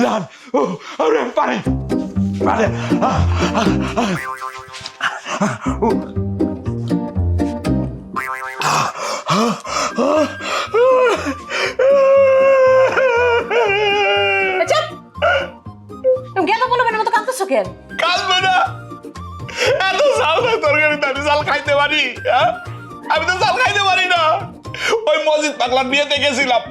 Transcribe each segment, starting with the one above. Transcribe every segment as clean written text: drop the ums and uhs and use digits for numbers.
Run আরে পারে পারে গেঁদা বলবেন মতো কাঁদতেছো কেন? কাঁদবে না, এত ঝাল তরকারিতে আমি ঝাল খাইতে পারি? আমি তো ঝাল খাইতে পারি না। ওই মসজিদ পাগলার বিয়েতে গেছিলাম,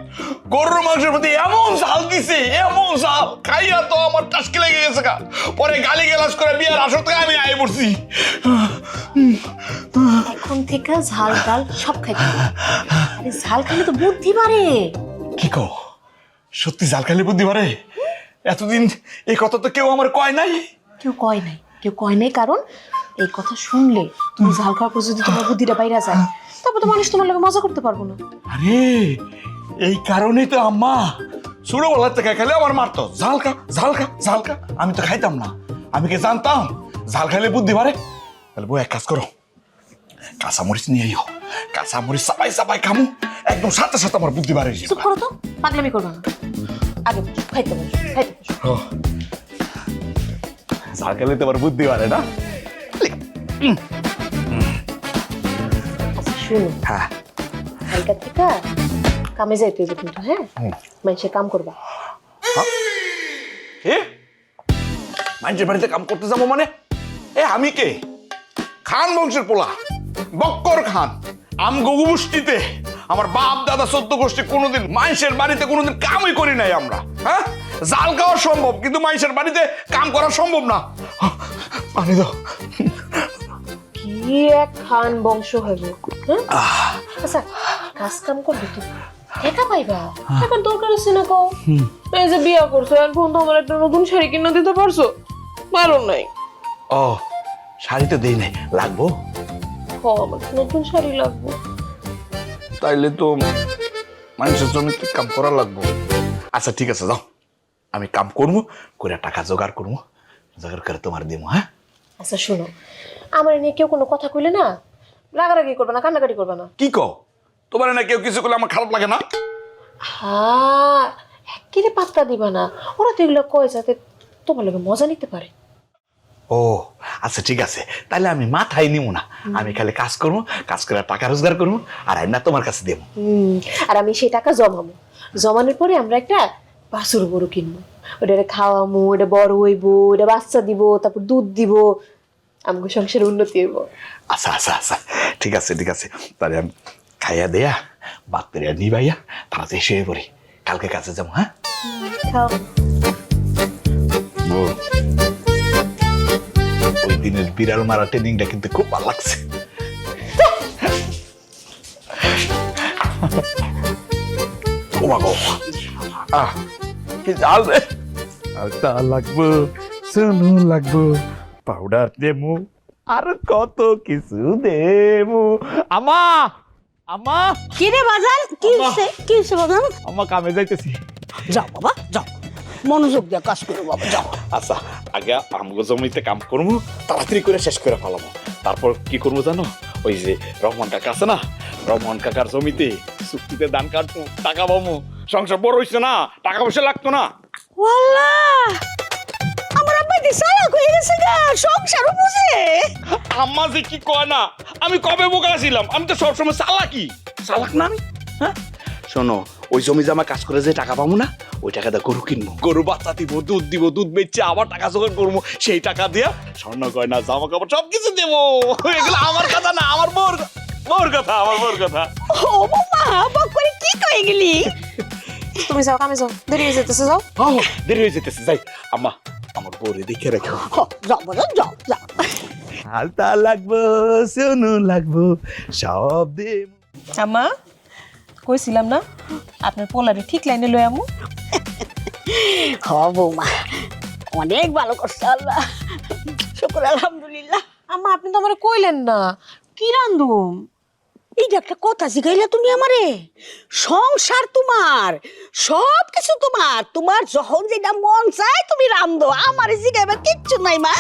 গরুর মাংসের প্রতি এমন ঝাল দিছে, এমন ঝাল খাইয়া তো আমার টাসকি লেগে গেছে গা। পরে গালি গালাজ করে বিয়ের আসর থেকে আমি আয় পড়ছি। এখন থেকে ঝাল ডাল সব খাইতে হবে। আরে ঝাল খেলে তো বুদ্ধি বাড়ে। কি কও, সত্যি ঝাল খাইলে বুদ্ধি বাড়ে? এতদিন এই কথা তো কেউ আমার কয় নাই। কেউ কয় নাই কারণ এই কথা শুনলে তুমি ঝাল খাওয়ার পর যদি তোমার বুদ্ধিটা বাইরে যায় তারপর তো মানুষ তোমার লগে মজা করতে পারবো না। আরে এই কারণেই তো আম্মা ছোটবেলার থেকে খেলে আমার মারতো, ঝাল খা ঝাল খা ঝাল খা। আমি তো খাইতাম না, আমি কি জানতাম ঝাল খাইলে বুদ্ধি বাড়ে? তাহলে বউ এক কাজ করো, কাঁচামরিচ নিয়ে আইও, কাঁচামরিচ চাপাই চাপাই খামু, একদম সাথে সাথে আমার বুদ্ধি বাড়ে। চুপ করো তো, পাগলামি করবে না। আগে বসো, খাইতে বসো। ঝাল খেলে তো আমার বুদ্ধি বাড়ে না? আচ্ছা শুনো, হ্যাঁ কালকা থেকে কামে যাইতে হইবে কিন্তু, হ্যাঁ? মানুষের কাম করবা। মানুষের বাড়িতে কাম করতে যাবো মানে? আমি কে? খান বংশের পোলা, বক্কর খান। আমগো গোষ্ঠীতে আমার বাপ দাদা 14 গোষ্ঠী কোনোদিন মানুষের বাড়িতে কোনোদিন কামই করি নাই আমরা। হ্যাঁ, জাল খাওয়া সম্ভব কিন্তু মানুষের বাড়িতে কাম করা সম্ভব না। পানি দাও। কি এক খান বংশ হইব, হ্যাঁ? আচ্ছা কাজ কাম করবে তো একা পাইবা, এখন দরকার আছে না কও? এই যে বিয়া করছো আর ফোন তো আমার একটা নতুন শাড়ি কিনে দিতে পারছো? পারো নাই। ও শাড়ি তো দেই নাই, লাগবো? আমার নতুন শাড়ি লাগবে। তাইলে তো মানুষের জমিতে কাম করা লাগবো। আচ্ছা ঠিক আছে, যাও আমি কাম করবো, করে টাকা জোগাড় করবো, জোগাড় করে তোমার দিবো। হ্যাঁ আচ্ছা শোনো, আমার নিয়ে কেউ কোনো কথা কইলে না রাগারাগি করবে না, কান্নাকাটি করবে না। কি কও, তোমার না কেউ কিছু করলে আমার খারাপ লাগে না? হ্যাঁ, একেবারে পাত্তা দিবা না। ওরা তো এগুলো কয় যাতে তোমার লোকে মজা নিতে পারে। ও আচ্ছা ঠিক আছে, তাহলে আমি মাথায় নিব না, আমি খালি কাজ করবো, কাজ করে টাকা রোজগার করবো, আর না তোমার কাছে দেবো। আর আমি সেই টাকা জমাবো, জমানোর পরে আমরা একটা বাছুর গরু কিনবো, ওটা খাওয়ামো, ওটা বড় হইবো, ওটা বাচ্চা দিব, তারপর দুধ দিব, আমাকে সংসারে উন্নতি হইব। আচ্ছা আচ্ছা আচ্ছা ঠিক আছে ঠিক আছে, তাহলে আমি খাইয়া দেয়া বাদ করে নিবাইয়া তাড়াতাড়ি শুয়ে পড়ি, কালকে কাছে যাবো। হ্যাঁ খাও। ওই দিনের বিড়াল মারা ট্রেনিংটা কিন্তু খুব ভালো লাগছে। ও মা গো, কি জাল রে! আলতা লাগবো, সোনু লাগবো, পাউডার দেবো, আর কত কিছু দেবো। আমা আমা কি রে বাজান, কি হচ্ছে বাজান? আমা কামে যাইতেছি। যাও বাবা যাও, মনোযোগ দিয়ে কাজ করো বাবা, যাও। আচ্ছা আগে আমগো জমিতে কাম করবো, তাড়াতাড়ি করে শেষ করে ফেলাবো, তারপর কি করবো জানো? ওই যে রহমান কাকা আছে না, রহমান কাকার জমিতে চুক্তিতে ধান কাটবো, টাকা পাবো, সংসার বড় হইছে না, টাকা পয়সা লাগতো না। ওয়াল্লাহ, আমার আব্বা দি চালাক হয়ে গেছে গা, সংসারও বুঝে। আম্মা যে কি কয় না, আমি কবে বোকা ছিলাম? আমি তো সবসময় চালাক না আমি। হ্যাঁ শোনো, ওই জমি জামা কাজ করে যে টাকা পাবো না, ওই টাকাটা গরু কিনবো, গরু বাচ্চা দিব, দুধ দিব, দুধ বেচে আবার টাকা জোগাড় করবো, সেই টাকা দিয়া স্বর্ণ গয়না জামা কাপড় সবকিছু দেবো। এগুলো আমার কথা না, আমার বউর কথা, আমার বউর কথা। ও বাবা, বাপ করে কি কয়ে গেলি? তুমি যাও, কামে যাও, দেরি হয়ে যেতেছে, যাও। দেরি হয়ে যেতেছে, যাই। আম্মা আমার বউরে দেখে রাখো। যাও বাজান, যাও যাও। আলতা লাগবো, সোনু লাগবো, সব দেব। আমা কইছিলাম না আপনার পোলারে ঠিক লাইনে লই আমু। হ বৌমা, অনেক ভালো করছে আল্লাহ, শুকর আলহামদুলিল্লাহ। আম্মা আপনি তো আমারে কইলেন না কি রান্ধুম। এইটা একটা কথা শিখাইলা তুমি আমারে। সংসার তোমার, সব কিছু তোমার, তোমার যখন যেটা মন চায় তুমি রান্ধো, আমারে শিখাইবার কিচ্ছু নাই মা,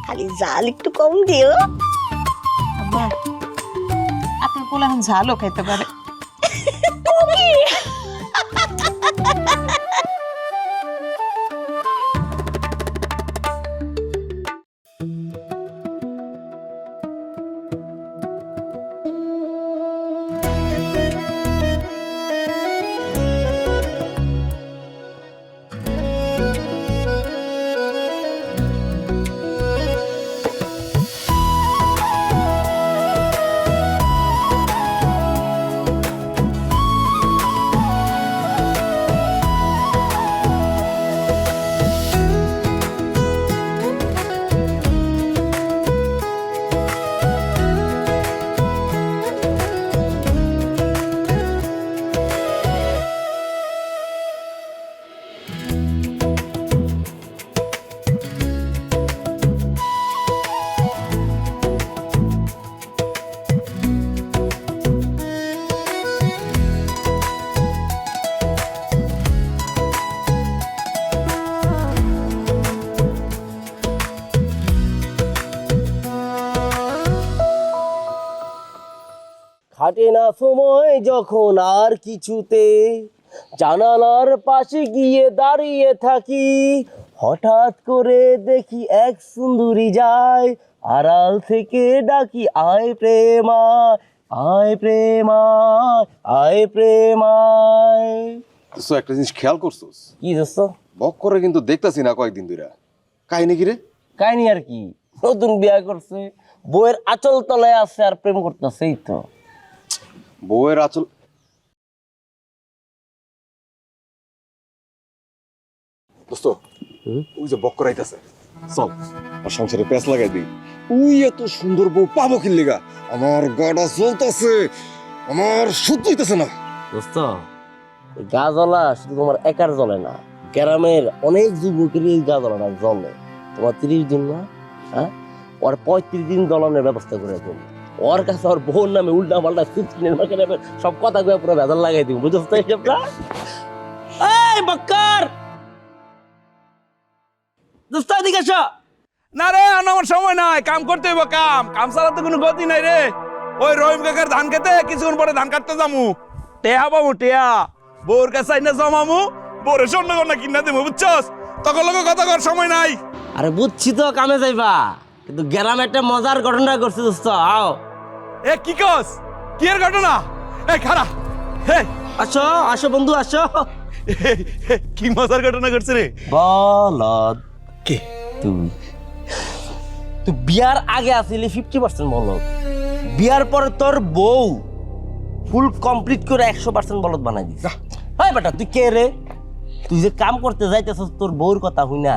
খালি জাল একটু কম দিও। আম্মা আপনার পোলা এখন ঝালও খাইতে পারে। তুমি কাটে না সময় যখন আর কিছুতে, জানালার পাশে গিয়ে দাঁড়িয়ে থাকি, হঠাৎ করে দেখি এক সুন্দরী যায়, আড়াল থেকে ডাকি আয় প্রেমায়, আয় প্রেমায়, আয় প্রেমায়। তো একটা জিনিস খেয়াল করছোস, কি দোস্ত? বক করে কিন্তু দেখতাছি না কয়েকদিন ধরে। কাহিনী কি রে? কাহিনী আর কি, নতুন বিয়ে করছে, বউয়ের আঁচল তলায় আছে আর প্রেম করতেছে, এই তো। বউয়ের আঁচল? দোস্ত, ওই যে বক করাইতেছে, চল আর সংসারে প্যাঁচ লাগাই দিই। উই এত সুন্দর বউ পাবো কি লেগা? আমার গাটা জ্বলতেছে, আমার সহ্য হইতেছে না। দোস্ত, এই গা জ্বলা শুধু তোমার একার জ্বলে না, গ্রামের অনেক যুবকের এই গা জ্বলাটা জ্বলে। তোমার 30 দিন না, হ্যাঁ, ওর 35 দিন জ্বলানোর ব্যবস্থা করে তুমি। ওর কাছে ওর বোন নামে উল্টা পাল্টা সব কথা কয়ে পুরো ভেজাল লাগাই দিব, বুঝছো তো এইসবটা? এই বক্কর, দোস্ত এদিকে আসো। না রে, আমার সময় নাই, কাম করতে হইব। কাম কাম ছাড়া তো কোনো গতি নাই রে। ওই রহিম কাকার ধান খেতে কিছুক্ষণ পরে ধান কাটতে যামু, টেয়া পাবো টেয়া, বউর কাছে আইনা জমামু, বউরে স্বর্ণ গন্না কিনা দেবো, বুঝছস? তখন লোক কথা কর সময় নাই। আরে বুঝছি তো, কামে যাইবা, কিন্তু গ্রামে একটা মজার ঘটনা করছে দোস্ত, আও। এ কি কস? কি এর ঘটনা? এ খারা, হে আসো আসো বন্ধু আসো। কি মজার ঘটনা করছে রে? বলদ কে? তুই তুই বিয়ার আগে আসিলি 50% বলদ, বিয়ার পরে তোর বউ ফুল কমপ্লিট করে 100% বলদ বানাই দিস। হয় বেটা, তুই কে রে? তুই যে কাম করতে যাইতেছস তোর বউর কথা হই না,